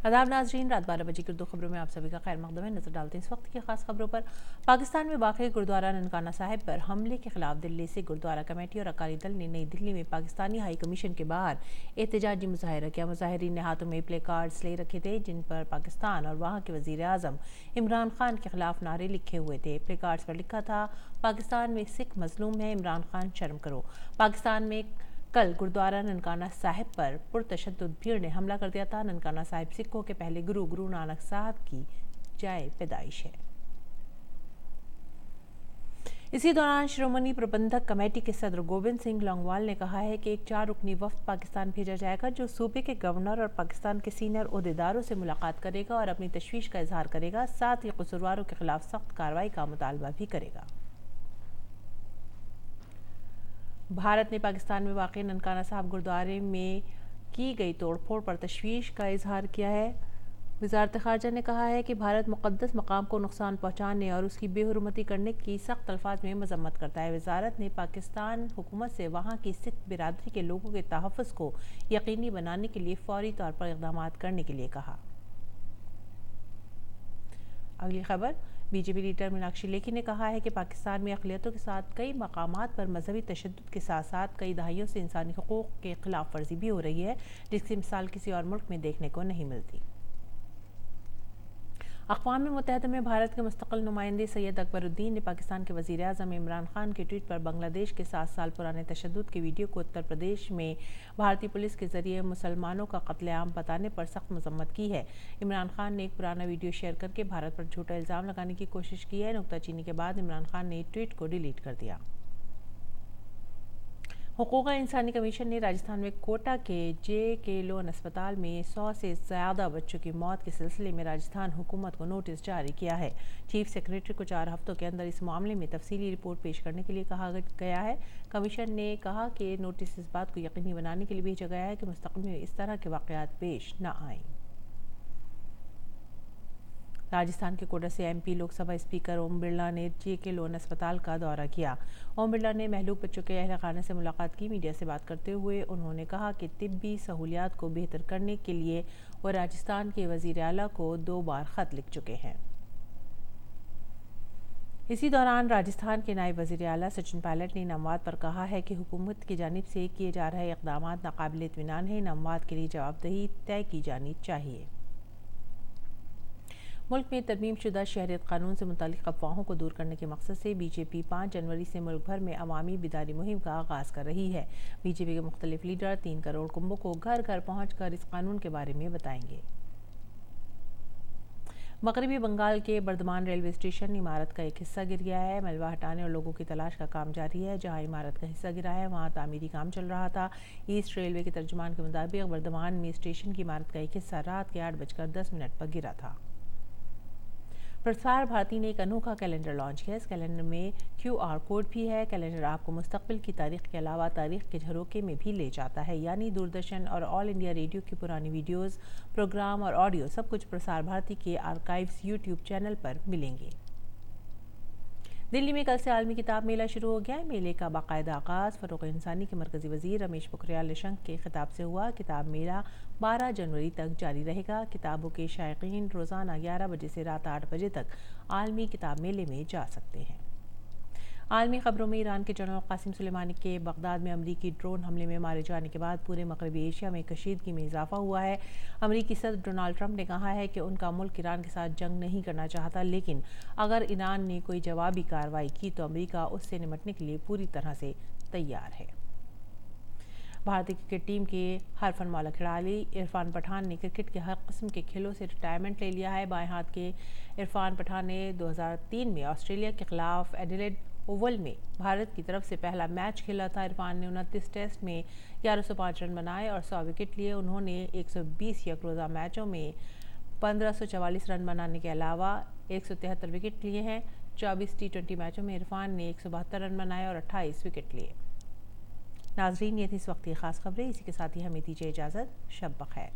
आदाब नाजरीन, रात 12 बजे की उर्दू खबरों में आप सभी का खैर मकदम है। नजर डालते हैं इस वक्त की खास खबरों पर। पाकिस्तान में वाक़ गुरुद्वारा ननकाना साहिब पर हमले के खिलाफ दिल्ली से गुरुद्वारा कमेटी और अकाली दल ने नई दिल्ली में पाकिस्तानी हाई कमीशन के बाहर एहतजाजी मुजाहिरा किया। मुजाहिरीन ने हाथों में प्ले कार्ड्स ले रखे थे जिन पर पाकिस्तान और वहाँ के वज़ीर आज़म इमरान खान के खिलाफ नारे लिखे हुए थे। प्ले कार्ड्स पर लिखा था, पाकिस्तान में सिख मजलूम है, इमरान खान शर्म करो। पाकिस्तान में कल गुरुद्वारा ननकाना साहिब पर पुरतशद्दुद भीड़ ने हमला कर दिया था। ननकाना साहिब सिखों के पहले गुरु नानक साहब की जाए पैदाइश है। इसी दौरान श्रोमणी प्रबंधक कमेटी के सदर गोविंद सिंह लौंगोवाल ने कहा है कि एक 4 रुकनी वफ्द पाकिस्तान भेजा जाएगा जो सूबे के गवर्नर और पाकिस्तान के सीनियर ओहदेदारों से मुलाकात करेगा और अपनी तशवीश का इजहार करेगा। साथ ही कसूरवारों के खिलाफ सख्त कार्रवाई का मुतालबा भी करेगा। भारत ने पाकिस्तान में वाक़ ननकाना साहिब गुरुद्वारे में की गई तोड़फोड़ पर तशवीश का इजहार किया है। वज़ारत ख़ारजा ने कहा है कि भारत मुक़द्दस मकाम को नुकसान पहुँचाने और उसकी बेहुरमती करने की सख्त अल्फाज में मज़म्मत करता है। वज़ारत ने पाकिस्तान हुकूमत से वहाँ की सिख बिरादरी के लोगों के तहफ़्फ़ुज़ को यकीनी बनाने के लिए फ़ौरी तौर पर इक़दाम करने के लिए कहा। अगली खबर, बीजेपी लीडर मीनाक्षी लेखी ने कहा है कि पाकिस्तान में अक़लियतों के साथ कई मकामात पर मजहबी तशद्दुद के साथ साथ कई दहाइयों से इंसानी हुकूक़ के खिलाफ वर्जी भी हो रही है, जिसकी मिसाल किसी और मुल्क में देखने को नहीं मिलती। अक़वाम मुत्तहिदा में भारत के मुस्तक़िल नुमाइंदे सैयद अकबरुद्दीन ने पाकिस्तान के वज़ीर आज़म इमरान खान के ट्वीट पर बांग्लादेश के 7 साल पुराने तशद्दुद के वीडियो को उत्तर प्रदेश में भारतीय पुलिस के ज़रिए मुसलमानों का कत्लेआम बताने पर सख्त मज़म्मत की है। इमरान खान ने एक पुराना वीडियो शेयर करके भारत पर झूठा इल्ज़ाम लगाने की कोशिश की है। नुक्ताचीनी के बाद इमरान खान ने ट्वीट को डिलीट कर दिया। हुकूक़ इंसानी कमीशन ने राजस्थान में कोटा के जे.के. लोन अस्पताल में 100 से ज़्यादा बच्चों की मौत के सिलसिले में राजस्थान हुकूमत को नोटिस जारी किया है। चीफ सेक्रेटरी को 4 हफ्तों के अंदर इस मामले में तफसीली रिपोर्ट पेश करने के लिए कहा गया है। कमीशन ने कहा कि नोटिस इस बात को यकीनी बनाने के लिए भेजा गया है कि मुस्तक़बिल में इस तरह के वाक़यात पेश न आएँ। राजस्थान के कोटा से एमपी लोकसभा स्पीकर ओम बिरला ने जे.के. लोन अस्पताल का दौरा किया। ओम बिरला ने महलूक बच्चों के अहल खाने से मुलाकात की। मीडिया से बात करते हुए उन्होंने कहा कि तिब्बी सहूलियात को बेहतर करने के लिए वो राजस्थान के वज़ीर आला को 2 बार ख़त लिख चुके हैं। इसी दौरान राजस्थान के नायब वज़ीर आला सचिन पायलट ने नमवाद पर कहा है कि हुकूमत की जानिब से किए जा रहे इक़दाम नाकाबिल इत्मीनान है। नमवाद के लिए जवाबदेही तय की जानी चाहिए। मुल्क में तरमीम शुदा शहरियत कानून से मुतालिक अफवाहों को दूर करने के मकसद से बीजेपी 5 जनवरी से मुल्क भर में अवामी बिदारी मुहिम का आगाज़ कर रही है। बीजेपी के मुख्तलिफ लीडर 3 करोड़ कुंबों को घर घर पहुँच कर इस कानून के बारे में बताएंगे। मगरबी बंगाल के बर्दमान रेलवे स्टेशन इमारत का एक हिस्सा गिर गया है। मलबा हटाने और लोगों की तलाश का काम जारी है। जहां इमारत का हिस्सा गिरा है वहां तामीरी काम चल रहा था। ईस्ट रेलवे के तर्जुमान के मुताबिक बर्दमान में स्टेशन की इमारत का एक हिस्सा रात के 8:10 पर गिरा था। प्रसार भारती ने एक अनोखा कैलेंडर लॉन्च किया। इस कैलेंडर में QR कोड भी है। कैलेंडर आपको मुस्तकबिल की तारीख के अलावा तारीख के झरोके में भी ले जाता है, यानी दूरदर्शन और ऑल इंडिया रेडियो की पुरानी वीडियोस, प्रोग्राम और ऑडियो सब कुछ प्रसार भारती के आर्काइव्स यूट्यूब चैनल पर मिलेंगे। दिल्ली में कल से आलमी किताब मेला शुरू हो गया है। मेले का बाकायदा आगाज़ फ़रोग़ इंसानी के मरकज़ी वज़ीर रमेश पोखरियाल निशंक के खिताब से हुआ। किताब मेला 12 जनवरी तक जारी रहेगा। किताबों के शायकीन रोज़ाना 11 बजे से रात 8 बजे तक आलमी किताब मेले में जा सकते हैं। आलमी खबरों में ईरान के जनरल क़ासिम सुलेमानी के बगदाद में अमरीकी ड्रोन हमले में मारे जाने के बाद पूरे मगरबी एशिया में कशीदगी में इजाफा हुआ है। अमरीकी सदर डोनाल्ड ट्रंप ने कहा है कि उनका मुल्क ईरान के साथ जंग नहीं करना चाहता, लेकिन अगर ईरान ने कोई जवाबी कार्रवाई की तो अमरीका उससे निपटने के लिए पूरी तरह से तैयार है। भारतीय क्रिकेट टीम के हरफन मौला खिलाड़ी इरफान पठान ने क्रिकेट के हर किस्म के खेलों से रिटायरमेंट ले लिया है। बाएं हाथ के इरफान पठान ने 2003 में ऑस्ट्रेलिया के खिलाफ एडिलेड ओवल में भारत की तरफ से पहला मैच खेला था। इरफान ने 29 टेस्ट में 1105 रन बनाए और 100 विकेट लिए। उन्होंने 120 यकरोज़ा मैचों में 1544 रन बनाने के अलावा 173 विकेट लिए हैं। 24 T20 मैचों में इरफान ने 172 रन बनाए और 28 विकेट लिए। नाजरीन, ये थी इस वक्त की खास खबरें। इसी के साथ ही हमें दीजिए इजाज़त। शब बखैर।